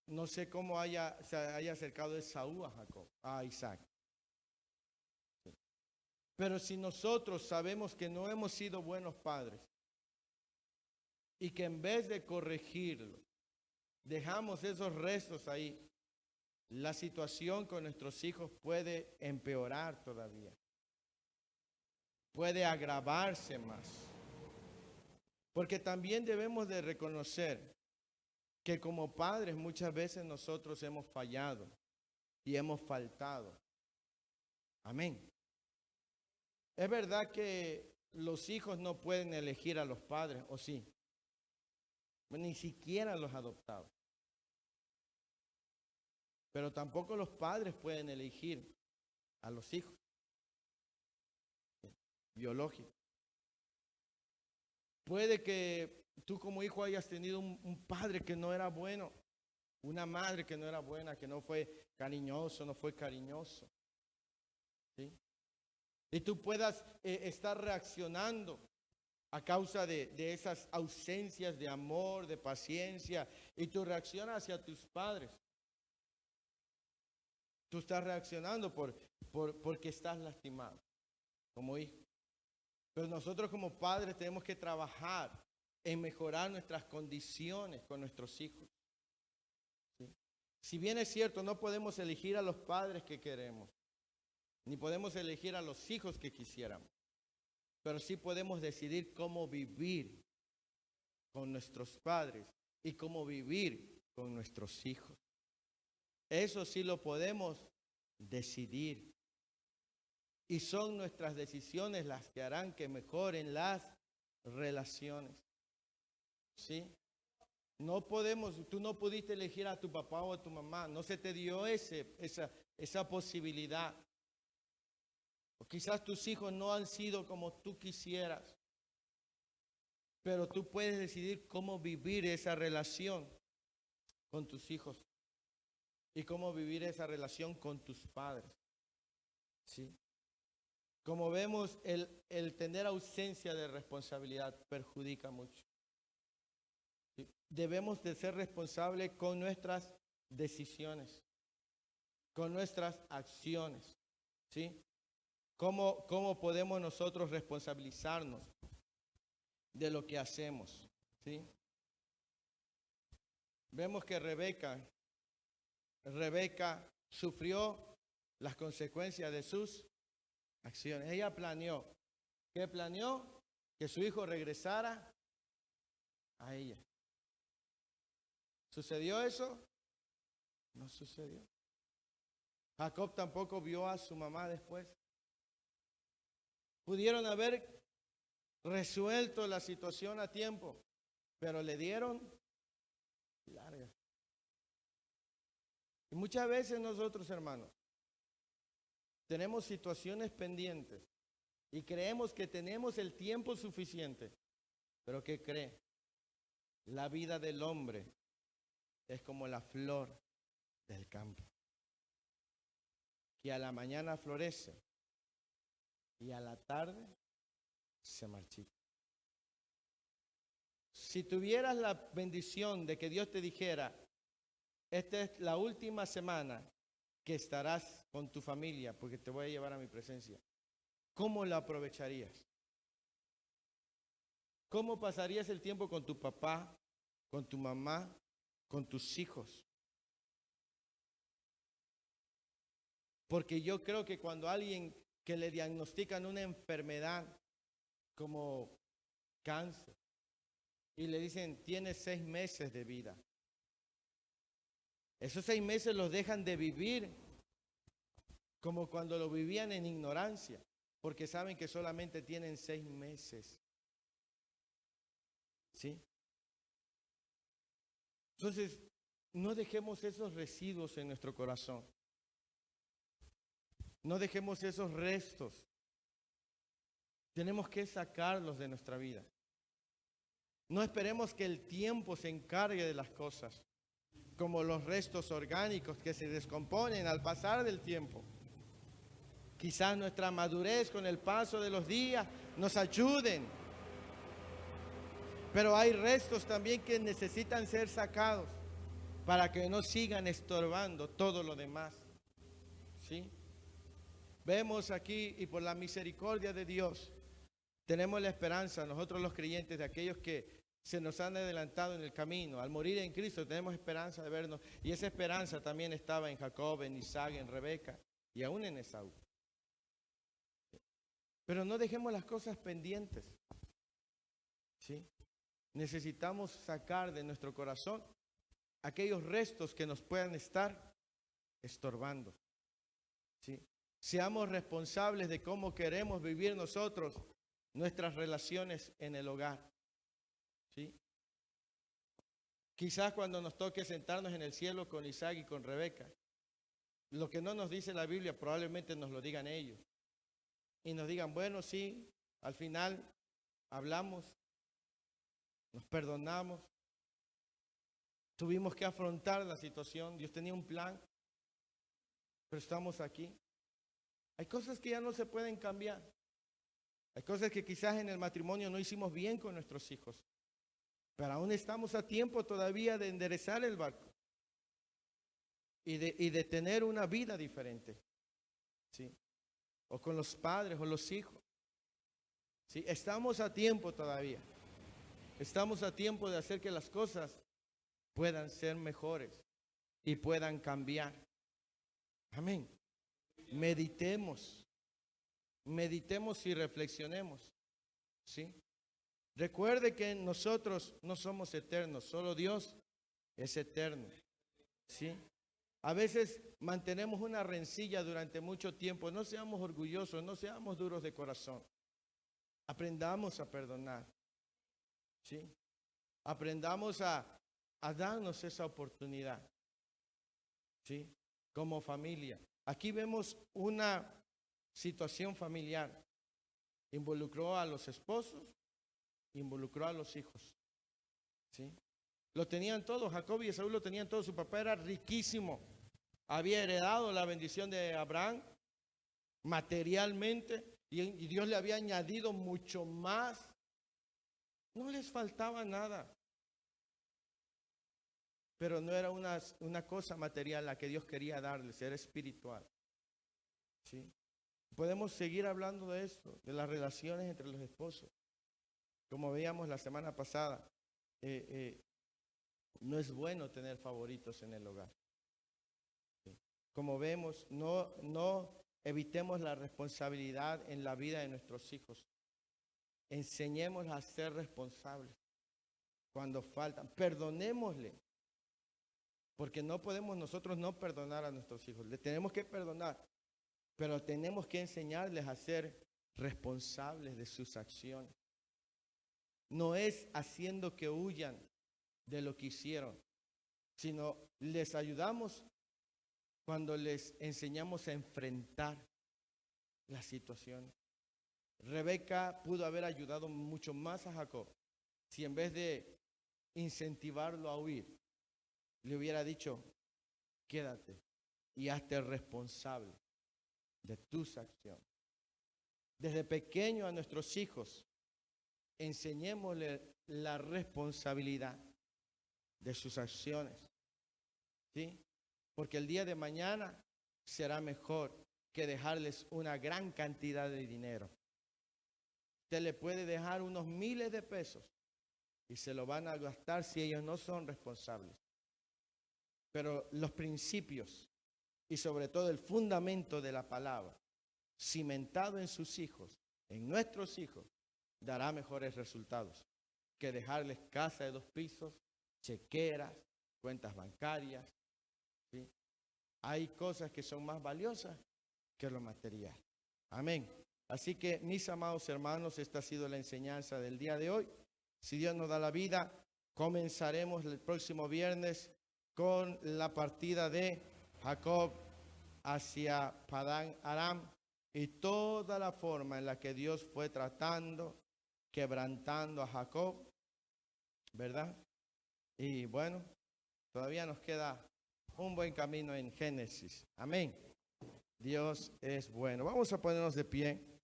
No sé cómo se haya acercado Esaú a Isaac. Pero si nosotros sabemos que no hemos sido buenos padres y que en vez de corregirlo, dejamos esos restos ahí, la situación con nuestros hijos puede empeorar todavía. Puede agravarse más. Porque también debemos de reconocer que como padres muchas veces nosotros hemos fallado y hemos faltado. Amén. Es verdad que los hijos no pueden elegir a los padres, ¿o sí? Ni siquiera los adoptados. Pero tampoco los padres pueden elegir a los hijos biológicos. Puede que tú como hijo hayas tenido un padre que no era bueno, una madre que no era buena, que no fue cariñoso, no fue cariñoso. ¿Sí? Y tú puedas estar reaccionando a causa de esas ausencias de amor, de paciencia, y tu reacción hacia tus padres. Tú estás reaccionando porque estás lastimado como hijo. Pero nosotros como padres tenemos que trabajar en mejorar nuestras condiciones con nuestros hijos. ¿Sí? Si bien es cierto, no podemos elegir a los padres que queremos, ni podemos elegir a los hijos que quisiéramos, pero sí podemos decidir cómo vivir con nuestros padres y cómo vivir con nuestros hijos. Eso sí lo podemos decidir. Y son nuestras decisiones las que harán que mejoren las relaciones. ¿Sí? No podemos, tú no pudiste elegir a tu papá o a tu mamá, no se te dio esa posibilidad. O quizás tus hijos no han sido como tú quisieras, pero tú puedes decidir cómo vivir esa relación con tus hijos y cómo vivir esa relación con tus padres. ¿Sí? Como vemos, el tener ausencia de responsabilidad perjudica mucho. ¿Sí? Debemos de ser responsables con nuestras decisiones, con nuestras acciones. ¿Sí? ¿Cómo podemos nosotros responsabilizarnos de lo que hacemos? ¿Sí? Vemos que Rebeca sufrió las consecuencias de sus acciones. Ella planeó. ¿Qué planeó? Que su hijo regresara a ella. ¿Sucedió eso? No sucedió. Jacob tampoco vio a su mamá después. Pudieron haber resuelto la situación a tiempo, pero le dieron larga. Y muchas veces nosotros, hermanos, tenemos situaciones pendientes y creemos que tenemos el tiempo suficiente. Pero ¿qué cree? La vida del hombre es como la flor del campo, que a la mañana florece y a la tarde se marchita. Si tuvieras la bendición de que Dios te dijera, esta es la última semana que estarás con tu familia porque te voy a llevar a mi presencia, ¿cómo la aprovecharías? ¿Cómo pasarías el tiempo con tu papá, con tu mamá, con tus hijos? Porque yo creo que cuando alguien que le diagnostican una enfermedad como cáncer y le dicen, tiene 6 meses de vida, esos 6 meses los dejan de vivir como cuando lo vivían en ignorancia, porque saben que solamente tienen 6 meses. ¿Sí? Entonces, no dejemos esos residuos en nuestro corazón. No dejemos esos restos. Tenemos que sacarlos de nuestra vida. No esperemos que el tiempo se encargue de las cosas, como los restos orgánicos que se descomponen al pasar del tiempo. Quizás nuestra madurez con el paso de los días nos ayuden, pero hay restos también que necesitan ser sacados para que no sigan estorbando todo lo demás. ¿Sí? Vemos aquí, y por la misericordia de Dios, tenemos la esperanza, nosotros los creyentes, de aquellos que se nos han adelantado en el camino. Al morir en Cristo tenemos esperanza de vernos. Y esa esperanza también estaba en Jacob, en Isaac, en Rebeca y aún en Esaú. Pero no dejemos las cosas pendientes. ¿Sí? Necesitamos sacar de nuestro corazón aquellos restos que nos puedan estar estorbando. ¿Sí? Seamos responsables de cómo queremos vivir nosotros nuestras relaciones en el hogar. ¿Sí? Quizás cuando nos toque sentarnos en el cielo con Isaac y con Rebeca, lo que no nos dice la Biblia probablemente nos lo digan ellos. Y nos digan, bueno, sí, al final hablamos, nos perdonamos, tuvimos que afrontar la situación, Dios tenía un plan, pero estamos aquí. Hay cosas que ya no se pueden cambiar. Hay cosas que quizás en el matrimonio no hicimos bien con nuestros hijos, pero aún estamos a tiempo todavía de enderezar el barco y de tener una vida diferente. ¿Sí? O con los padres o los hijos. ¿Sí? Estamos a tiempo todavía. Estamos a tiempo de hacer que las cosas puedan ser mejores y puedan cambiar. Amén. Meditemos y reflexionemos. ¿Sí? Recuerde que nosotros no somos eternos, solo Dios es eterno. ¿Sí? A veces mantenemos una rencilla durante mucho tiempo. No seamos orgullosos, no seamos duros de corazón. Aprendamos a perdonar. ¿Sí? Aprendamos a darnos esa oportunidad. ¿Sí? Como familia. Aquí vemos una situación familiar. Involucró a los esposos, involucró a los hijos. ¿Sí? Lo tenían todos, Jacob y Esaú lo tenían todos. Su papá era riquísimo. Había heredado la bendición de Abraham materialmente y Dios le había añadido mucho más. No les faltaba nada. Pero no era una cosa material la que Dios quería darles, era espiritual. ¿Sí? Podemos seguir hablando de esto, de las relaciones entre los esposos. Como veíamos la semana pasada, no es bueno tener favoritos en el hogar. ¿Sí? Como vemos, no evitemos la responsabilidad en la vida de nuestros hijos. Enseñemos a ser responsables cuando faltan. Perdonémosle. Porque no podemos nosotros no perdonar a nuestros hijos. Les tenemos que perdonar. Pero tenemos que enseñarles a ser responsables de sus acciones. no es haciendo que huyan de lo que hicieron, sino les ayudamos cuando les enseñamos a enfrentar la situación. Rebeca pudo haber ayudado mucho más a Jacob si en vez de incentivarlo a huir, le hubiera dicho, quédate y hazte responsable de tus acciones. Desde pequeño a nuestros hijos, enseñémosle la responsabilidad de sus acciones, ¿sí? Porque el día de mañana será mejor que dejarles una gran cantidad de dinero. Usted le puede dejar unos miles de pesos y se lo van a gastar si ellos no son responsables. Pero los principios y sobre todo el fundamento de la palabra, cimentado en sus hijos, en nuestros hijos, dará mejores resultados que dejarles casa de 2 pisos, chequeras, cuentas bancarias, ¿sí? Hay cosas que son más valiosas que lo material. Amén. Así que, mis amados hermanos, esta ha sido la enseñanza del día de hoy. Si Dios nos da la vida, comenzaremos el próximo viernes con la partida de Jacob hacia Padán Aram y toda la forma en la que Dios fue tratando, quebrantando a Jacob, ¿verdad? Y bueno, todavía nos queda un buen camino en Génesis. Amén. Dios es bueno. Vamos a ponernos de pie.